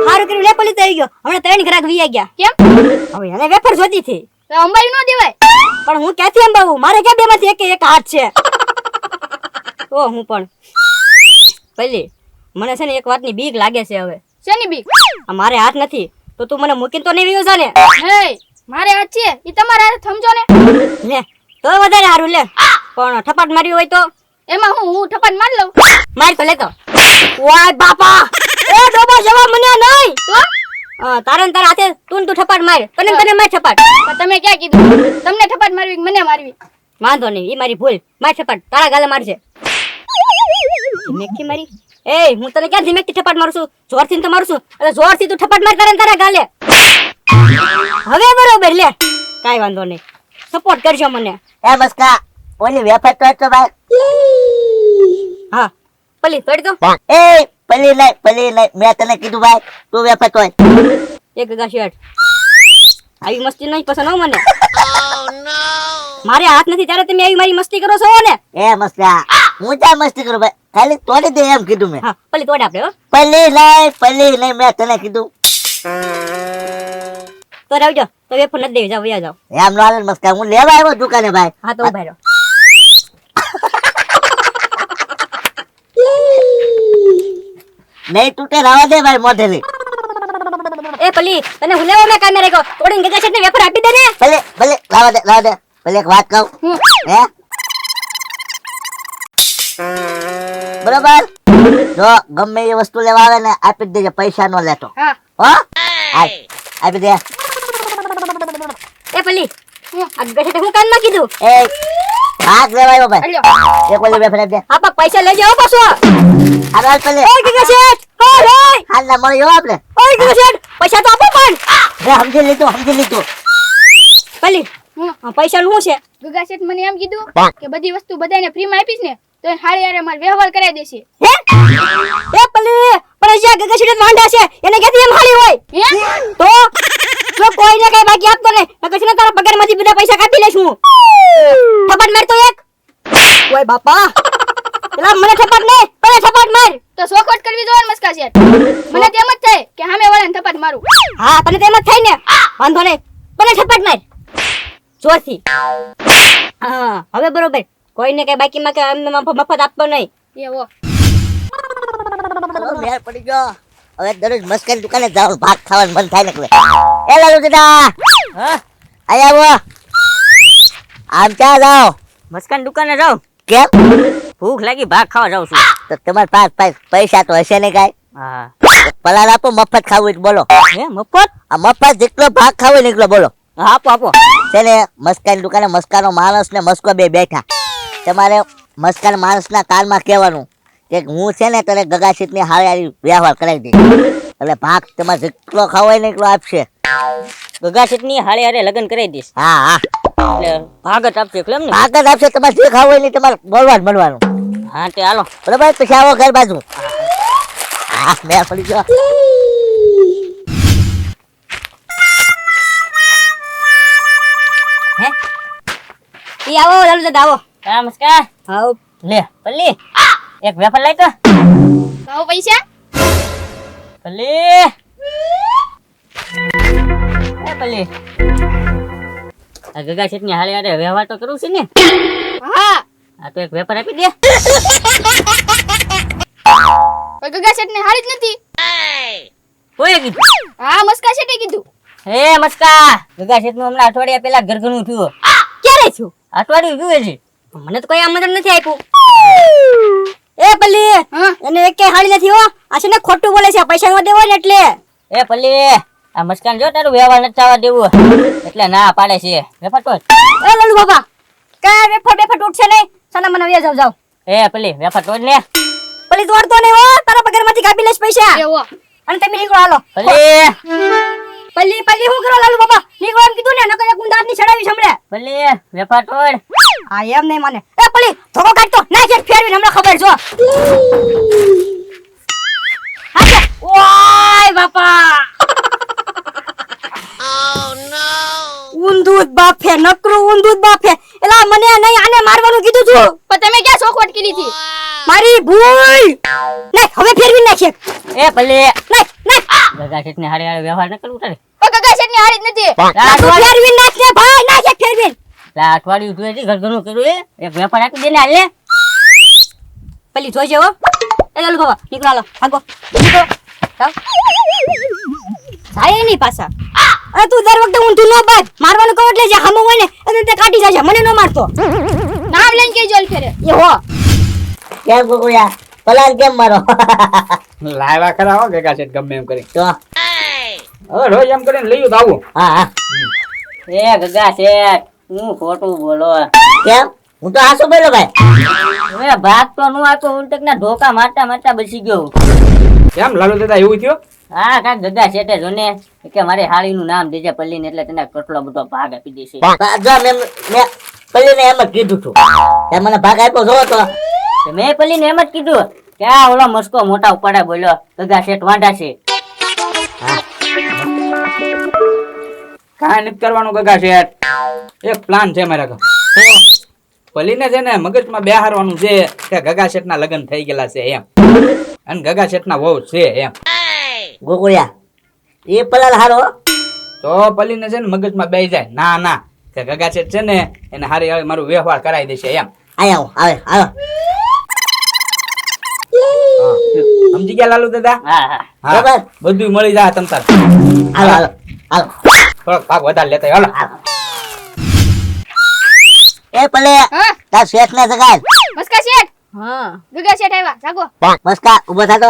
હારું કર્યું લે પલી તો આવી ગયો હમણાં 3 ગ્રાહક વી ગયા કેમ હવે એને વેફર જોતી હતી તો અંબાઈ નો દેવાય પણ હું ક્યાંથી અંબાવું મારે ક્યાં બેમાંથી એક હાથ છે ઓ હું પણ પલી મને છે ને એક વાતની બીક લાગે છે હવે શેની બીક આ મારે હાથ નથી તો તું મને મૂકીને તો નહીં વિયો જાને હે મારે હાથ છે ઈ તમારા હાથ સમજો ને લે તો વધારે હારું લે પણ ઠપાટ માર્યું હોય તો એમાં હું ઠપાટ માર લઉં માર તો લેતો ઓય બાપા એ ડોબા જવા મને નહીં તો તારે ને તારા હાથે તું ઠપાટ માર તને માર ઠપાટ પણ તમે ક્યાં કીધું તમને ઠપાટ મારવી કે મને મારવી વાંધો નહીં ઈ મારી ભૂલ માર ઠપાટ તારા ગાલે મારશે મેકી મારી એ હું તને ક્યાં ધીમેકથી ઠપાટ મારું છું જોરથી તો મારું છું અરે જોરથી તું ઠપાટ માર કરે તારા ગાલે હવે બરોબર લે કાઈ વાંધો નહીં સપોર્ટ કરજો મને એ મસ્કા ઓલી વેફર તો ભાઈ હા પલી તોડી દો એ પલી નહીં મેં તને કીધું ભાઈ તું વેફર તો એક ગગા શર્ટ આવી મસ્તી નહીં પસંદ હો મને મારે હાથ નથી ત્યારે તમે આવી મારી મસ્તી કરો છો ને એ મસ્કા હું ત્યાં મસ્તી કરું ભાઈ ખાલી તોડી દે એમ કીધું મેં હા પલી તોડ આપણે હો પલી નહીં મેં તને કીધું તો આવજો તો વેફર નથી દેવી જાવ જાવ એમ નો હાલે મસ્કા હું લેવા આવ્યો દુકાને ભાઈ હા તો ઉભા રહો નહીં તૂટે રાવા દે ભાઈ મોઢેલી એ પલી તને હું લેવા મેં કામે રાખ્યો તોડીને ગગા શર્ટ ને વેફર આપી દે ને ભલે રાવા દે ભલે એક વાત કહું હે બરાબર જો ગમે એ વસ્તુ લેવા આવે ને આપી જ દેજે પૈસા નો લેતો હા હો આપી દે એ પલી આ ગગા શર્ટ હું કાનમાં કીધું એ ભાગ લેવા આવ્યો ભાઈ અલ્યો એક ઓલી વેફર આપી દે હા પણ પૈસા લઈ જાઓ પાછો હાલ પેલે ઓય ગગા શર્ટ ઓય હાલ ના મળ્યો આપણે ઓય ગગા શર્ટ પૈસા તો આપો પણ સમજી લીધું પલી પૈસા નું છે ગગા શેઠ મને એમ કીધું કે બધી વસ્તુ બધાને ફ્રી માં આપીશ ને તો એ હારી હારે માર વ્યવહાર કરાવી દેશે હે એ પલી પણ જ્યાં ગગા શર્ટ માંડા છે એને કેતી એમ હાલી હોય હે તો જો કોઈને કઈ બાકી આપતો ને તો કશું તારા પગારમાંથી બધા પૈસા કાપી લેશું થપ્પડ માર તો એક ઓય બાપા પેલા મને થપ્પડ નહીં પેલા થપ્પડ માર તો શોખવટ કરવી જોઈએ ને મસ્કા શેઠ મને તેમ જ થાય કે સામે વાળાને થપ્પડ મારું હા તને તેમ જ થાય ને વાંધો નહીં પેલા થપ્પડ માર જોરથી હા હવે બરોબર કોઈને કઈ બાકીમાં કે મફત આપતો નહીં એવો મેર પડી ગયો હવે દરરોજ મસ્કાની દુકાને જાવ ભાગ ખાવાનું મન થાય ને એ લાલુ દાદા હા આયા આવો આમ ચા જાઓ મસ્કાન દુકાને જાવ કેમ ભૂખ લાગી ભાગ ખાવા જાઉં છું તો તમારા પાસે પૈસા તો હશે ને કાઈ હા પલાર આપો મફત ખાવું હોય તો બોલો હે મફત આ મફત જેટલો ભાગ ખાવો ને એટલો બોલો આપો આપો છે ને મસ્કાની દુકાને મસ્કાનો માણસ ને મસ્કો બે બેઠા તમારે મસ્કાના માણસના કાનમાં કહેવાનું કે હું છે ને તને ગગાશીતની હારી વ્યવહાર કરાવી દઈશ એટલે ભાગ તમારે જેટલો ખાવો હોય ને એટલો આપશે ગગા શેઠની હારે હારે લગ્ન કરાવી દઈશ હા હા એટલે ભાગ જ આપશે એટલે એમ ને ભાગ જ આપશે તમારે જે ખાવું હોય ને તમારે બોલવાનું મળવાનું હા તે હાલો બરાબર પછી આવો ઘર બાજુ હા મેં પડી ગયો હે ઈ આવો લાલુ દાદા આવો નમસ્કાર આવો લે પલ્લી એક વેફર લઈ તો ભાવ પૈસા પલ્લી એ પલ્લી આ ગગા શેઠની હાલે હારે વ્યવહાર તો કરવું છે ને હા આ તો એક વેફર આપી દે કોઈ ગગા શેઠ ને હારી જ નથી કોઈ કીધું હા મસ્કા શેઠે કીધું હે મસ્કા ગગા શેઠનું હમણાં અઠવાડિયા પહેલા ઘરઘરનું થયું ક્યારે થયું અઠવાડિયું થયું છે મને તો કોઈ આમંત્રણ નથી આપ્યું એ પલ્લી એને એક કે હાડી નથી હો આ છે ને ખોટું બોલે છે પૈસા ન દેવો ને એટલે એ પલ્લી આ મસ્કાન જો તારું વ્યવહાર નથી થવા દેવું એટલે ના પાડે છે વેફર તો એ લાલુ બાબા કે વેફર બેફર તૂટશે નહીં સાના મને વ્યા જાવ જાવ એ પલ્લી વેફર તોડ ને પલ્લી તોડતો નહીં હો તારા પગારમાંથી કાપી લેશ પૈસા એવો અને તમે નીકળો હાલો પલ્લી પલ્લી હું કરો લાલુ બાબા નીકળો એમ કીધું ને નકર ગુંદાર ની ચડાવી સમળે પલ્લી વેફર તોડ આ એમ નહીં માને એ પલ્લી ધોકો કાઢતો ના જે ફેરવીને હમણાં ખબર જો હાચે ઓય બાપા ઓ નો ઊંધું બાપે નકરું ઊંધું બાપે એલા મને નહીં આને મારવાનું કીધું છું પણ તમે ક્યાં શોખવટ કરી હતી મારી ભૂલ નહીં હવે ફેરવી નાખીએ એ ભલે નહીં ગગા શેઠને હારે હારે વ્યવહાર ન કરવું તારે ઓ ગગા શેઠની હારી જ નથી. તું ફેરવી નાખ ને ભાઈ નાખ એક ફેરવી લા અઠવાડિયું તું એથી ઘરઘરું કર્યું એ એક વેપાર આપી દે ને હાલ ને પેલી જોઈજે હો એ ચાલુ બાબા નીકળો હાલો ભાગો નીકળો જાઓ જાય નહીં પાછા અરે તું દર વખતે ઊંધું ન બાજ મારવાનું કહો એટલે જે હામો હોય ને અને તે કાઢી જાય મને ન મારતો નામ લઈને કઈ જોલ ફેરે. એ હો કેમ ગોગુયા પલાન કેમ મારો લાવ્યા ખરા હો ગગા શેઠ ગમે એમ કરી તો હવે રોજ એમ કરીને લઈ તો આવું. હા હા એ ગગા શેઠ હું ખોટું બોલો કેમ હું તો આસુ બોલો ભાઈ હવે ભાગ તો નું આતો ઉલટક ના ઢોકા મારતા મારતા બચી ગયો કેમ લાલુ દાદા એવું થયું? હા કાક ગગા શેઠે જોને કે મારી હાળીનું નામ દેજે પલ્લીને એટલે તને કેટલો બધો ભાગ આપી દેશે જો મેં પલ્લીને એમ જ કીધું તું તે મને ભાગ આપ્યો જોવો તો તો મેં પલ્લીને એમ જ કીધું કે આ ઓલો મસ્કો મોટા ઉપાડા બોલ્યો ગગા શેઠ વાંઢા છે કાંઈ નથી કરવાનું ગગા શેઠ. એક પ્લાન છે મારા ઘર. પલીને છે ને મગજમાં બેહારવાનું છે કે ગગા શેઠના લગ્ન થઈ ગયેલા છે એમ અને ગગા શેઠના વહુ છે એમ. ગોગુયા એ પલાલ હારો તો પલીને છે ને મગજમાં બેહી જાય ના ના કે ગગા શેઠ છે ને એને હારી હારી મારું વ્યવહાર કરાવી દેશે એમ. આયા આવે આવે હા. સમજી ગયા લાલુ દાદા? હા હા હા બરાબર. બધું મળી જાય તમ તાર. હાલો હાલો હાલો થોડોક ભાગ વધારે લેતા હાલો. એ પલે હા તાર શેઠ ને જગાડ મસ્કા શેઠ હા ગગા શેઠ આવ્યા જાગો. મસ્કા ઉભો થાતો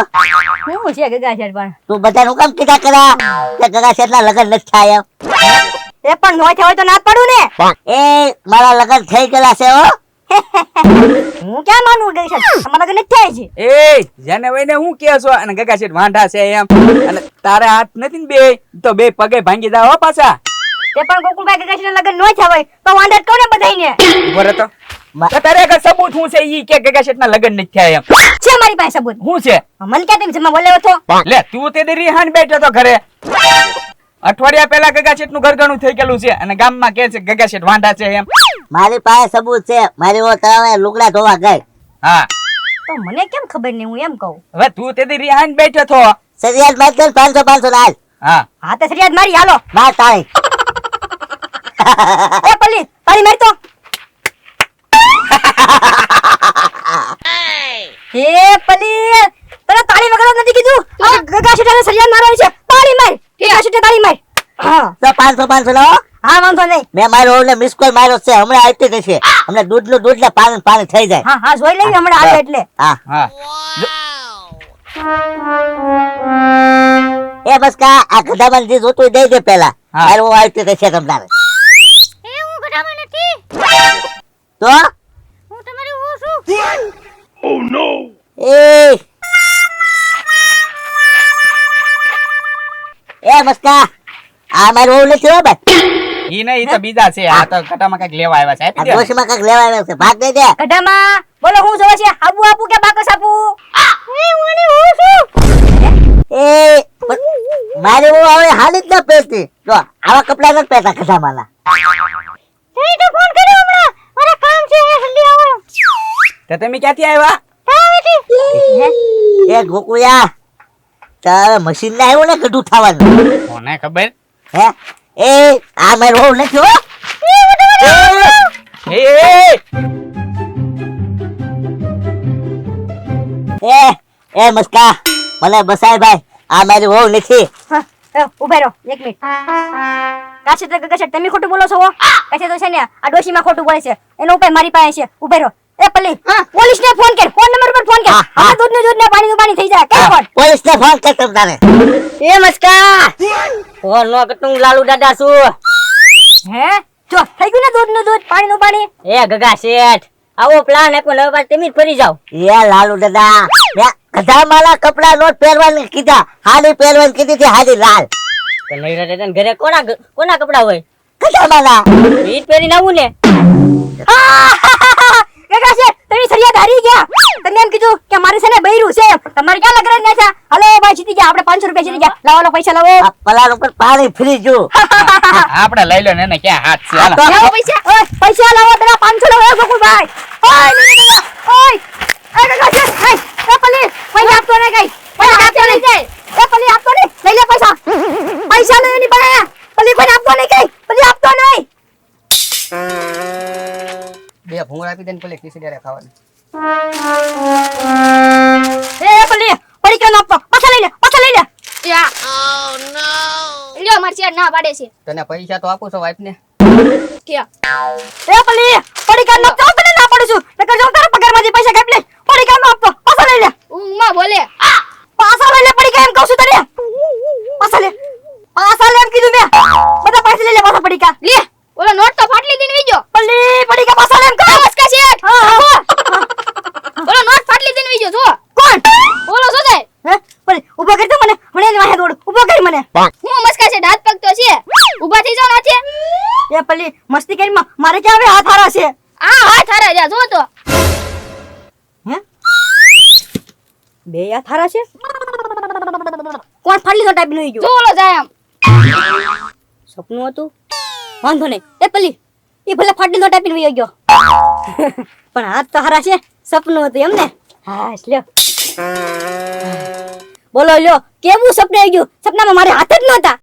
શું છે ગગા શેઠ પણ તું બધાને હું કેમ કીધા કરા કે ગગા શેઠ ના લગ્ન નથી થાય એ પણ નો થયો તો ના જ પાડું ને એમ એ મારા લગ્ન થઈ ગયેલા છે હો હું ક્યાં માનું ગઈ શેઠ અમારા લગ્ન જ થાય છે એ જેને વઈને હું કે છો અને ગગા શેઠ વાંઢા છે એમ અને તારે હાથ નથી ને બે તો બે પગે ભાંગી જાવ હો પાછા. તે પણ ગોકુળભાઈ ગગા શેઠના લગ્ન નો થયા હોય તો વાંઢા જ કહું ને બધાયને ઉભો રહે તો. તો તારે આગળ સબૂત શું છે ઈ કે ગગા શેઠના લગ્ન નથી થયા એમ છે મારી પાસે સબૂત શું છે? મને ક્યાં તેમ જમા બોલ્યો હતો લે તું તે દી રિહાન બેઠો તો ઘરે અઠવાડિયા પહેલા ગગા શેઠ નું ઘરગણું થઈ ગયેલું છે અને ગામમાં કે છે કે ગગા શેઠ વાંઢા છે એમ. મારી પાસે સબૂત છે મારી ઓ તળાવે લુગડા ધોવા ગઈ હા તો મને કેમ ખબર નહીં હું એમ કહું હવે તું તે દી રિહાન બેઠો તો સરિયાદ માર કર 500 500 ના હાલ હા હા તો ફરિયાદ મારી હાલો માર તાળી એ પલ્લી તાળી મારી તો હે પલ્લી તને તાળી વગર જ નથી કીધું આ ગગા શેઠને ફરિયાદ મારવાની છે તાળી માર ગગા શેઠને તાળી માર હા તો 500 500 લાવો હા વાંધો નહીં મેં મારો ઓલે મિસ કોલ માર્યો છે હમણાં આવતી રહેશે હમણાં દૂધનું દૂધ ને પાણી પાણી થઈ જાય હા હા જોઈ લઈએ હમણાં આવે એટલે હા હા એ બસ કા આ ગધામાં જે જોતું દઈ દે પેલા હા. મારે હું આવતી રહેશે તમારે એ હું ગઢામાં નથી તો હું તમારી હું છું. એ મસ્કા આ મારું ઓલું નથી હો ભાઈ ઈ નહીં ઈ તો બીજા છે આ તો કટામાં કઈક લેવા આવ્યા છે આ આપી દે. ડોશીમાં કાંઈક લેવા આવ્યો છે ભાગ દઈ દે ગઢામાં બોલો હું જોવે છે આબુ આપું કે બાકસ આપું હું છું એ મારે હું હવે હાલી જ ન પહેરતી જો આવા કપડા નથી પહેરતા ગધામાના એ તો ફોન કર્યો હમણાં મારા કામ છે જલ્દી આવો તો તમે ક્યાંથી આવ્યા? એ ગોકુયા તારે મશીન ના આવ્યું ને ગઢું થવાનું કોને ખબર? હે એ આ મારું હોવ નથી હો એ એ મસ્કા મને બસાય ભાઈ આ મારી હોવ નથી ઉભા રહો એક મિનિટ કાશે તો ગગા શેઠ તમે ખોટું બોલો છો કાશે તો છે ને આ ડોશીમાં ખોટું બોલે છે એનો ઉપાય મારી પાસે છે ઉભા રહો એ પલ્લી પોલીસ ને ફોન કર ફોન નંબર પર ફોન કર હા, હા. આ દૂધ ને પાણી પાણી થઈ જાય કર ફોન પોલીસ ને ફોન કર તમ તારે એ મસ્કા ફોન નો કટું લાલુ દાદા છું હે જો થઈ ગયું ને દૂધ પાણી પાણી એ ગગા શેઠ આવો પ્લાન આપ્યો ને હવે તમે જ ફરી જાવ એ લાલુ દાદા મેં ગધામાના કપડા નોટ પહેરવાની કીધા હાડી પહેરવાની કીધી હતી હાડી લાલ તો નહીં રહે ઘરે કોના કપડા હોય ગધામાના ઈટ પહેરીને આવું ને ગગા શેઠ તમે સરિયાદ હારી ગયા તમે એમ કીધું કે મારે છે ને બૈરું છે તમારે ક્યાં લગન ના છે હાલો ભાઈ જીતી ગયા આપણે 500 રૂપિયા જીતી ગયા લાવો પૈસા લાવો આ પલાર ઉપર પાણી ફરી જો આપણે લઈ લો ને એને ક્યાં હાથ છે હાલો. લાવો પૈસા ઓય પૈસા લાવો પેલા 500 લાવો ગોકુળભાઈ ઓય ઓય ગગા શેઠ ખાવાનું. એ પલ્લી પડીકા નો આપતો પાછા લઈ લે યા લ્યો માર શેર ના પાડે છે તને પૈસા તો આપું છો વાઈફ ને. કે એ પલ્લી પડીકા નો આપતો તને ના પાડું છું નકર જો તારા પગારમાંથી પૈસા કાપી લે પડીકા નો આપતો પાછા લઈ લે ઊંઘમાં બોલે પાછા લઈ લે પડીકા એમ કહું છું તને પાછા લે એમ કીધું મેં બધા પૈસા લઈ લે પાછા પડીકા લે ઓલો નોટ તો ફાટલી દીને વીજો પલ્લી પડીકા પાછા લે એમ કહું નમસ્કાર શેઠ ઓલો નોટ ફાટલી દીને વીજો જો કોણ ઓલો જો દે હે પલ્લી ઊભો કરી દે મને એની વાહે દોડ ઊભો કરી મને હું મસ્કા છે હાથ પગ તો છે ઊભા થઈ જાવ નાથે એ પલ્લી મસ્તી કરી મારે ક્યાં હવે હાથ હારા છે આ હાથ હારા જા જો તો હે બે હાથ હારા છે કોણ ફાટલી નો ટાઈપ નો જો ઓલો જાય આમ સપનું હતું વાંધો નહીં એ પલ્લી એ ભલે ફાટલી નો ટાઈપ નો ગયો પણ હાથ તો હારા છે સપનું હતું એમ ને હા લ્યો બોલો લ્યો કેવું સપનું આવી ગયું સપનામાં મારે હાથ જ નહોતા